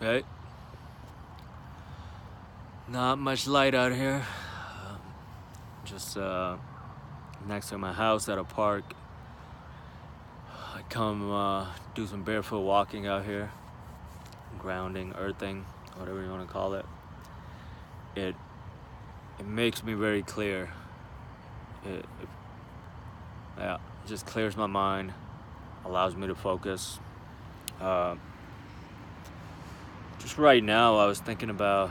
Right? Not much light out here. Just next to my house at a park. I come do some barefoot walking out here, grounding, earthing, whatever you want to call it. It it makes me very clear. It yeah, just clears my mind, allows me to focus. Uh, just right now, I was thinking about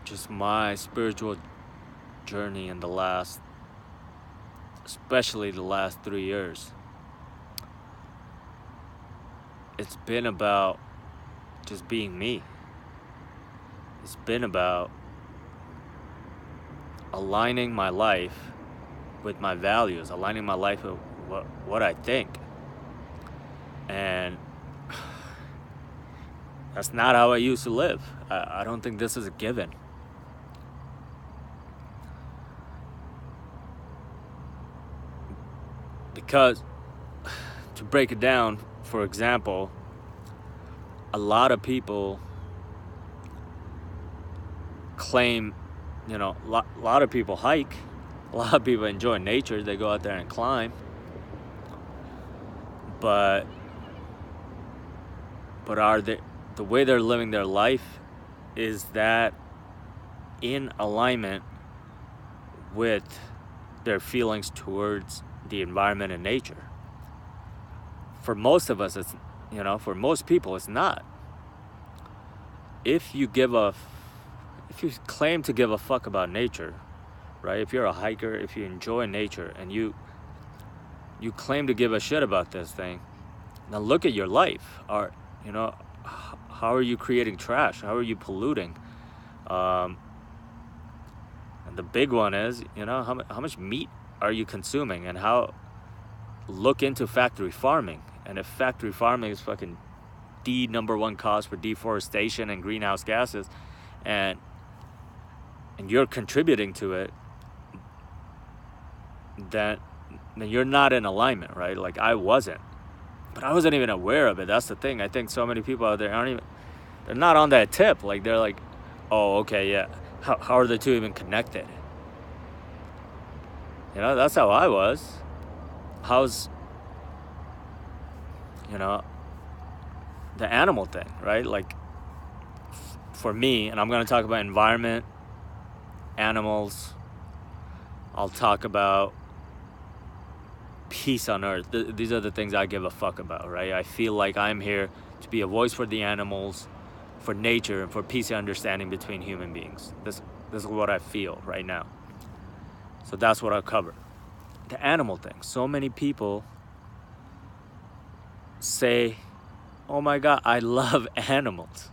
just my spiritual journey in the last, especially the last 3 years. It's been about just being me. It's been about aligning my life with my values, aligning my life with what I think. And that's not how I used to live. I don't think this is a given. Because, to break it down, for example, a lot of people claim, a lot of people hike, a lot of people enjoy nature, they go out there and climb, but are they, the way they're living their life, is that in alignment with their feelings towards the environment and nature? For most of us, it's, for most people, it's not. If you claim to give a fuck about nature, right? If you're a hiker, if you enjoy nature, and you claim to give a shit about this thing, now look at your life. How are you creating trash? How are you polluting? And the big one is, how much meat are you consuming, and look into factory farming. And if factory farming is fucking the number one cause for deforestation and greenhouse gases, and you're contributing to it, then you're not in alignment, right? Like, I wasn't. But I wasn't even aware of it. That's the thing. I think so many people out there they're not on that tip. Like, they're like, oh, okay, yeah. How are the two even connected? That's how I was. How's, the animal thing, right? Like, for me, and I'm going to talk about environment, animals, I'll talk about peace on earth. These are the things I give a fuck about, right? I feel like I'm here to be a voice for the animals, for nature, and for peace and understanding between human beings. This is what I feel right now. So that's what I'll cover. The animal thing. So many people say, oh my God, I love animals,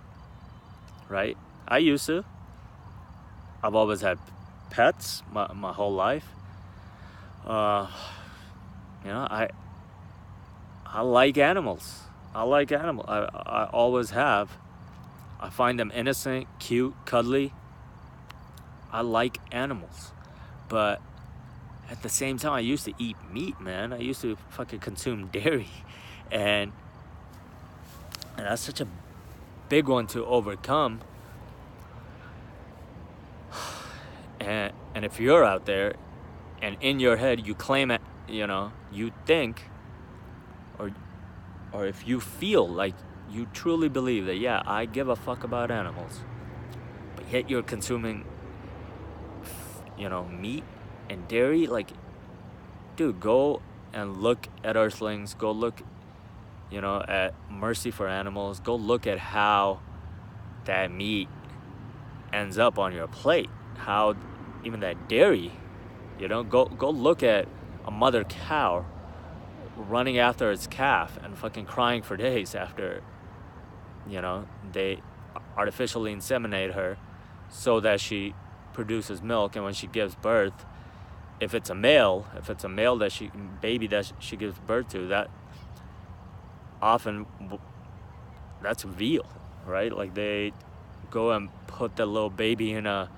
right? I used to. I've always had pets my whole life. I like animals. I always have. I find them innocent, cute, cuddly. I like animals. But at the same time, I used to eat meat, man. I used to fucking consume dairy. And that's such a big one to overcome. And if you're out there and in your head you claim it, you think, or if you feel like you truly believe that, yeah, I give a fuck about animals, but yet you're consuming, meat and dairy, like, dude, go and look at Earthlings, go look, at Mercy for Animals, go look at how that meat ends up on your plate, how even that dairy, go look at a mother cow running after its calf and fucking crying for days after, they artificially inseminate her so that she produces milk. And when she gives birth, if it's a male baby that she gives birth to, that often, that's veal, right? Like, they go and put the little baby in a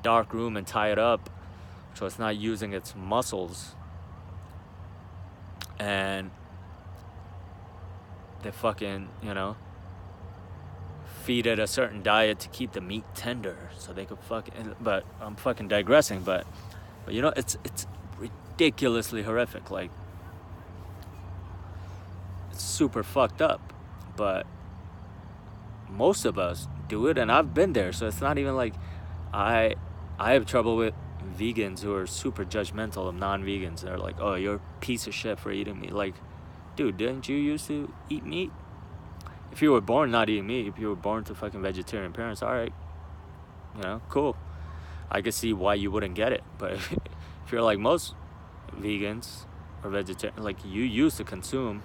dark room and tie it up so it's not using its muscles. And they fucking, feed it a certain diet to keep the meat tender so they could fucking, but I'm fucking digressing, but it's ridiculously horrific. Like, it's super fucked up, but most of us do it, and I've been there, so it's not even like I have trouble with vegans who are super judgmental of non-vegans. They're like, oh, you're a piece of shit for eating meat. Like, dude, didn't you used to eat meat? If you were born not eating meat, if you were born to fucking vegetarian parents, all right, cool. I can see why you wouldn't get it. But if you're like most vegans or vegetarian, like, you used to consume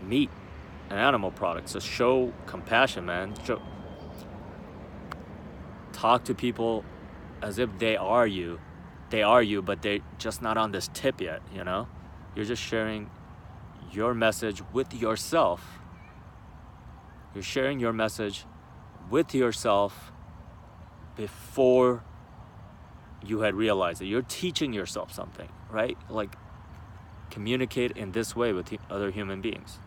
meat and animal products, so show compassion, man. Talk to people as if they are you, but they're just not on this tip yet. You're just sharing your message with yourself. You're sharing your message with yourself before you had realized it. You're teaching yourself something, right? Like, communicate in this way with other human beings.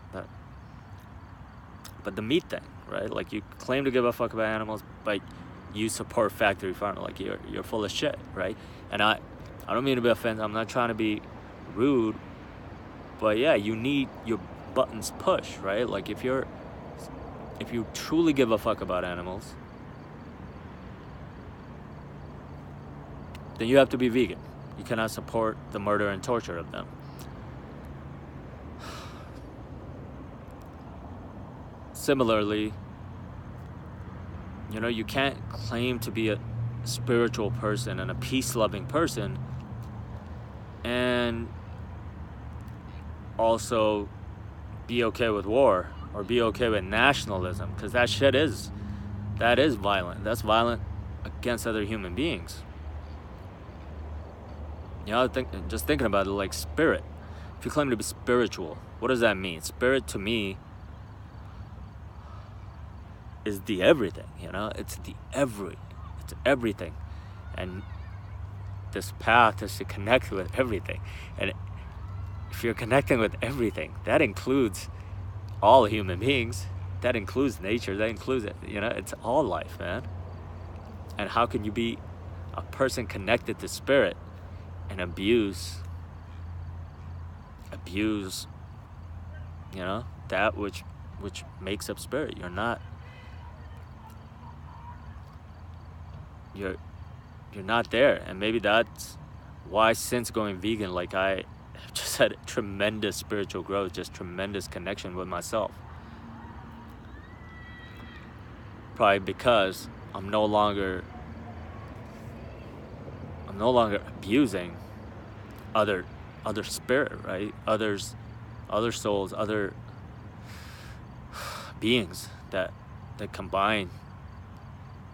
But the meat thing, right? Like, you claim to give a fuck about animals, but you support factory farming. Like, you're full of shit, right? And I don't mean to be offensive. I'm not trying to be rude, but yeah, you need your buttons pushed, right? Like, if you truly give a fuck about animals, then you have to be vegan. You cannot support the murder and torture of them. Similarly, you can't claim to be a spiritual person and a peace-loving person and also be okay with war or be okay with nationalism, because that is violent. That's violent against other human beings. Just thinking about it, like, spirit. If you claim to be spiritual, what does that mean? Spirit, to me, is the everything. It's everything, and this path is to connect with everything. And if you're connecting with everything, that includes all human beings, that includes nature, that includes it. It's all life, man. And how can you be a person connected to spirit and abuse that which makes up spirit? You're not there. And maybe that's why, since going vegan, like, I have just had tremendous spiritual growth, just tremendous connection with myself. Probably because I'm no longer abusing other spirit, right? Other souls, other beings that combine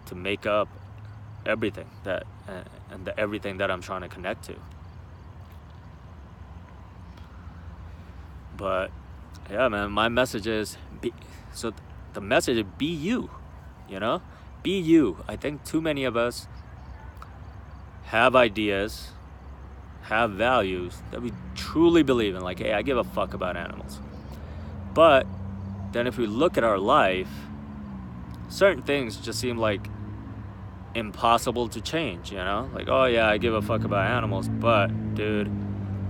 to make up everything and everything that I'm trying to connect to. But yeah, man, my message is the message is be you. Be you. I think too many of us have ideas, have values that we truly believe in, like, hey, I give a fuck about animals. But then if we look at our life, certain things just seem like impossible to change, like, oh yeah, I give a fuck about animals, but dude,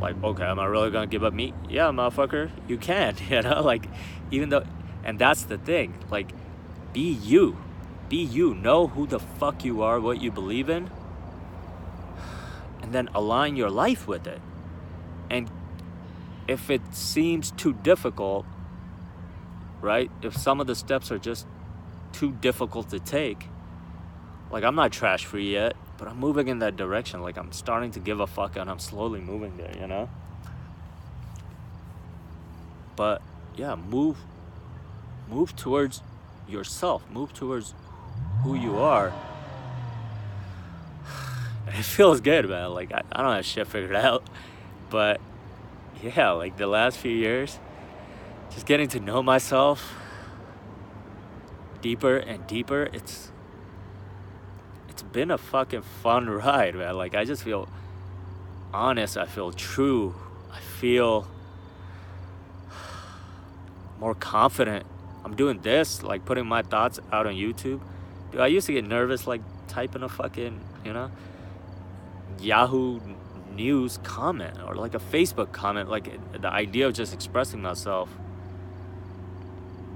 like, okay, am I really gonna give up meat? Yeah, motherfucker, you can. Like, even though, and that's the thing, like, be you, know who the fuck you are, what you believe in, and then align your life with it. And if it seems too difficult, right, if some of the steps are just too difficult to take, like, I'm not trash free yet, but I'm moving in that direction. Like, I'm starting to give a fuck, and I'm slowly moving there, But yeah, move towards yourself, move towards who you are. It feels good, man. Like, I don't have shit figured out, but yeah, like, the last few years, just getting to know myself deeper and deeper, it's been a fucking fun ride, man. Like, I just feel honest, I feel true, I feel more confident. I'm doing this, like putting my thoughts out on YouTube. Dude, I used to get nervous like typing a fucking, Yahoo News comment or like a Facebook comment. Like the idea of just expressing myself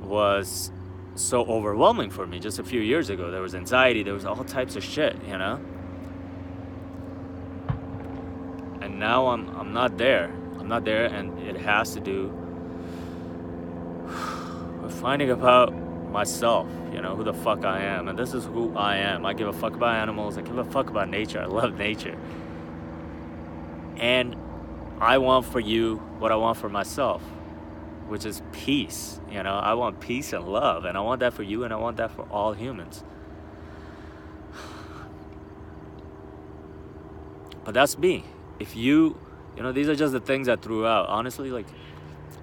was so overwhelming for me just a few years ago. There was anxiety, there was all types of shit, And now I'm not there. I'm not there, and it has to do with finding about myself, who the fuck I am. And this is who I am. I give a fuck about animals. I give a fuck about nature. I love nature. And I want for you what I want for myself, which is peace. I want peace and love, and I want that for you, and I want that for all humans. But that's me. If you these are just the things I threw out. Honestly, like,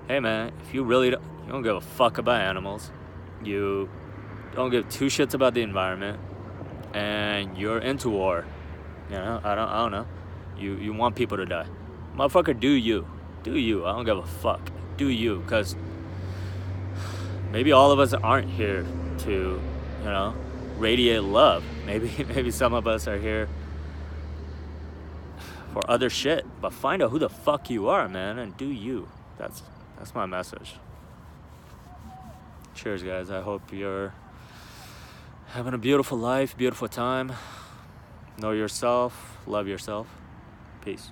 hey man, if you really you don't give a fuck about animals, you don't give two shits about the environment, and you're into war, I don't know. You want people to die. Motherfucker, do you. Do you. I don't give a fuck. Do you, because maybe all of us aren't here to, radiate love. Maybe some of us are here for other shit. But find out who the fuck you are, man, and do you. That's my message. Cheers, guys. I hope you're having a beautiful life, beautiful time. Know yourself, love yourself. Peace.